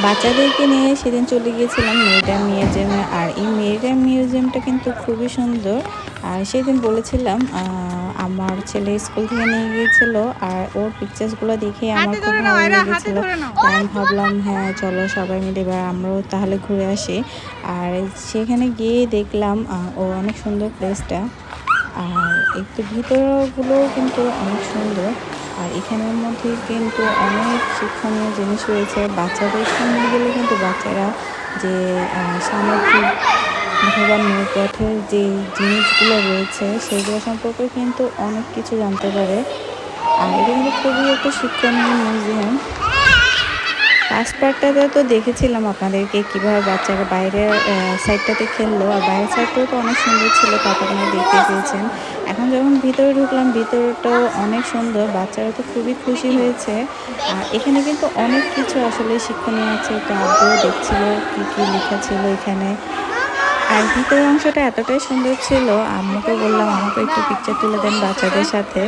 বাচ্চাদেরকে নিয়ে সেদিন চলে গিয়েছিলাম মেরিটাইম মিউজিয়ামে। আর এই মেরিটাইম মিউজিয়ামটা কিন্তু খুবই সুন্দর। আর সেদিন বলেছিলাম আমার ছেলে স্কুল থেকে নিয়ে গিয়েছিল, আর ওর পিকচার্সগুলো দেখে আমার হাতে খুব ধরে নাও, ভালো এরা হাতে লেগেছিল। ধরে নাও। তাই আমি ভাবলাম হ্যাঁ চলো সবাই মিলে এবার আমরাও তাহলে ঘুরে আসি। আর সেখানে গিয়ে দেখলাম ও অনেক সুন্দর প্লেসটা। আর একটু ভিতরগুলোও কিন্তু অনেক সুন্দর। আর এখানের মধ্যে কিন্তু অনেক শিক্ষণীয় জিনিস রয়েছে। বাচ্চাদের সঙ্গে গেলে কিন্তু বাচ্চারা যে সামুদ্রিক অথবা নৌপথের যে জিনিসগুলো রয়েছে সেগুলো সম্পর্কে কিন্তু অনেক কিছু জানতে পারে। আর এটা কিন্তু খুবই একটা শিক্ষণীয় মিউজিয়াম। ফার্স্ট পার্টটাতে তো দেখেছিলাম আপনাদেরকে কিভাবে বাচ্চারা বাইরের সাইডটাতে খেললো, আর বাইরের সাইডটাও তো অনেক সুন্দর ছিল, তা তো আপনারা দেখতেই পেয়েছেন। এখন যখন ভিতরে ঢুকলাম, ভিতরটাও অনেক সুন্দর, বাচ্চারা তো খুবই খুশি হয়েছে। আর এখানে কিন্তু অনেক কিছু আসলে শিক্ষণীয় আছে, তো আব্বুও দেখছিল কি কি লেখা ছিল এখানে। আর ভিতরের অংশটা এতটাই সুন্দর ছিল, আম্মুকে বললাম আমাকে একটু পিকচার তুলে দেন বাচ্চাদের সাথে।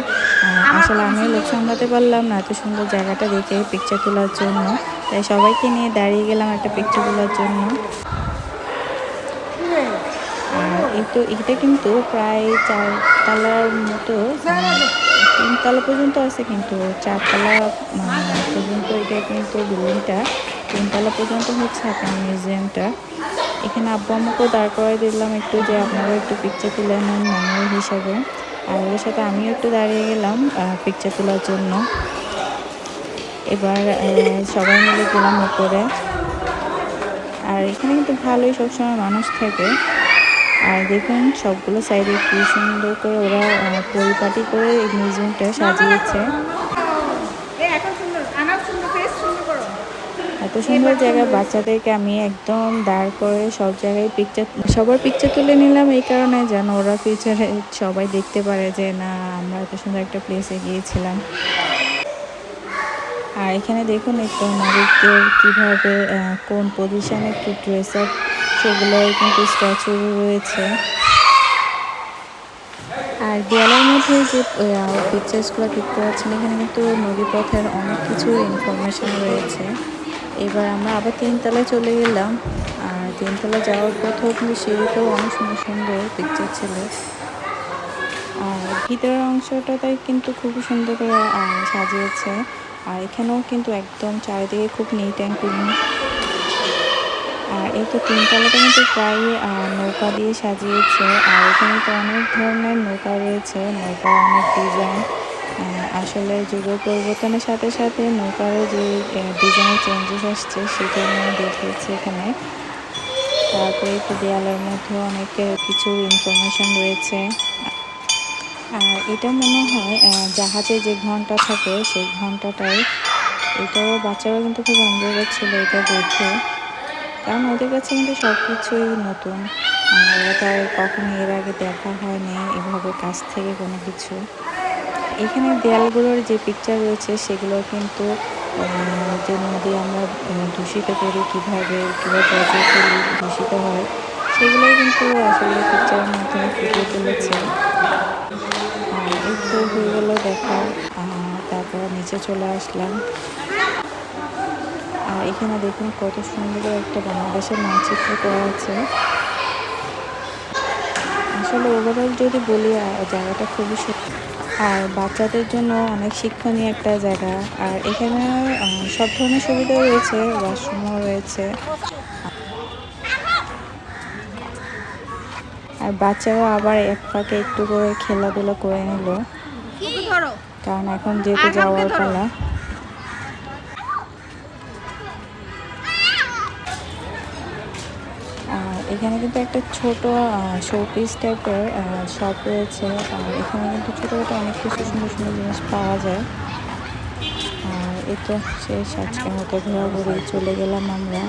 আসলে আমিও লোক সামলাতে পারলাম না এত সুন্দর জায়গাটা দেখে পিকচার তোলার জন্য। তাই সবাইকে নিয়ে দাঁড়িয়ে গেলাম একটা পিকচার তোলার জন্য। আর এই তো এটা কিন্তু প্রায় 4 তলার মতো, 3 তলা পর্যন্ত আছে, কিন্তু 4 তলা পর্যন্ত এটা কিন্তু বিল্ডিংটা, 3 তলা পর্যন্ত হচ্ছে আপনার মিউজিয়ামটা। এখানে আব্বু আম্মুকেও দাঁড় করাই দিলাম একটু, যে আপনারা একটু পিকচার তুলে নেন মেমোরি হিসাবে। আর ওদের সাথে আমিও একটু দাঁড়িয়ে গেলাম পিকচার তোলার জন্য। এবার সবাই মিলে গেলাম উপরে। আর এখানে কিন্তু ভালোই সবসময় মানুষ থাকে। আর দেখুন সবগুলো সাইডে কি সুন্দর করে ওরা পরিপাটি করে এই মিউজিয়ামটা সাজিয়েছে। এত সুন্দর জায়গা, বাচ্চাদেরকে আমি একদম দাঁড় করে সব জায়গায় সবার পিকচার তুলে নিলাম, এই কারণে যেন ওরা ফিউচারে সবাই দেখতে পারে যে না আমরা এত সুন্দর একটা প্লেসে গিয়েছিলাম। আর এখানে দেখুন একটু নারীদের কীভাবে কোন পজিশনে কি ড্রেস আপ, সেগুলো কিন্তু স্ট্যাচু রয়েছে। আর দেয়ালের মধ্যে যে পিকচার্সগুলো দেখতে পাচ্ছেন, এখানে কিন্তু নদীপথের অনেক কিছু ইনফরমেশন রয়েছে। এবার আমরা আবার 3 তলায় চলে গেলাম। আর 3 তলা যাওয়ার পথেও কিন্তু সিঁড়িতেও অনেক সুন্দর সুন্দর পিকচার ছিল। আর ভিতরের অংশটাতে কিন্তু খুবই সুন্দর করে সাজিয়েছে। আর এখানেও কিন্তু একদম চারিদিকে খুব নিট অ্যান্ড ক্লিন। আর এই তো 3 তলাটা কিন্তু প্রায় নৌকা দিয়ে সাজিয়েছে। আর এখানে তো অনেক ধরনের নৌকা রয়েছে, নৌকার অনেক ডিজাইন। আসলে যুগের পরিবর্তনের সাথে সাথে নৌকারও যে ডিজাইন চেঞ্জেস আসছে সেটা নিয়ে দেখিয়েছে এখানে। তারপরে তো দেয়ালের মধ্যে অনেক কিছু ইনফরমেশন রয়েছে। আর এটা মনে হয় জাহাজে যে ঘন্টা থাকে সেই ঘন্টাটাই। এটাও বাচ্চারা কিন্তু খুব এনজয় করছিল এটা দেখে, কারণ ওদের কাছে কিন্তু সব কিছুই নতুন। ওরা তো আর কখনো এর আগে দেখা হয়নি এভাবে কাছ থেকে কোনো কিছু। এখানে দেয়ালগুলোর যে পিকচার রয়েছে সেগুলো কিন্তু যে নদী আমরা দূষিত করি, কীভাবে জল ফেলি দূষিত হয়, সেগুলোই কিন্তু আসলে পিকচারের মাধ্যমে ফুটিয়ে তুলেছে। এই তো হয়ে গেল দেখা। তারপর নিচে চলে আসলাম। আর এখানে দেখুন কত সুন্দর একটা বাংলাদেশের মানচিত্র করা আছে। আসলে ওভারঅল যদি বলি জায়গাটা খুবই আর বাচ্চাদের জন্য অনেক শিক্ষণীয় একটা জায়গা। আর এখানে সব ধরনের সুবিধা রয়েছে, ওয়াশরুমও রয়েছে। আর বাচ্চারা আবার এক ফাঁকে একটু করে খেলাধুলা করে নিল, কারণ এখন যেহেতু যাওয়ার পালা। এখানে কিন্তু একটা ছোট শোপিস টাইপের শপ রয়েছে। আর এখানে কিন্তু ছোটোখাটো অনেক কিছু সুন্দর সুন্দর জিনিস পাওয়া যায়। আর এই তো শেষ আজকের মতো ঘোরাঘুরি, চলে গেলাম আমরা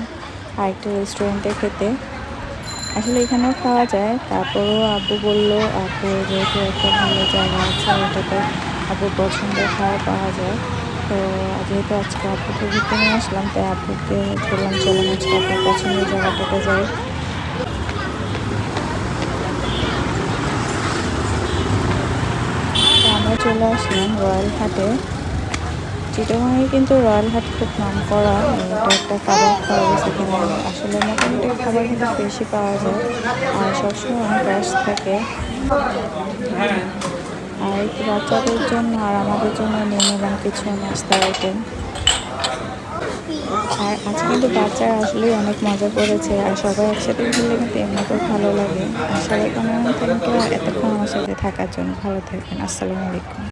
আরেকটা রেস্টুরেন্টে খেতে। আসলে এখানেও খাওয়া যায়, তারপরও আব্বু বললো আপু যেহেতু একটা ভালো জায়গা আছে ওটাতে আব্বুর পছন্দের খাওয়া পাওয়া যায়, তো যেহেতু আজকে আব্বুকে ঘুরতে নিয়ে আসলাম তাই আব্বুকে বললাম চলো আজকে আপনার পছন্দের জায়গাটাতে যাই। আমরা চলে আসলাম রয়্যাল হাটে। চিটাগাংয়ে কিন্তু রয়্যাল হাট খুব নাম করা। এটা একটা কাবাব হাউস, এখানে আসলে মোটামুটি খাবার কিন্তু বেশি পাওয়া যায় আর সবসময় অনেক রাশ থাকে। আর একটু বাচ্চাদের জন্য আর আমাদের জন্য নিয়ে নিলাম কিছু নাস্তার আইটেম। আর আজকে কিন্তু বাচ্চারা আসলেই অনেক মজা করেছে, আর সবাই একসাথে ঘুরলে কিন্তু এমনিতেও ভালো লাগে। আর সবাইকে অনেক থ্যাংক ইউ এতক্ষণ আমার সাথে থাকার জন্য। ভালো থাকবেন। আসসালামু আলাইকুম।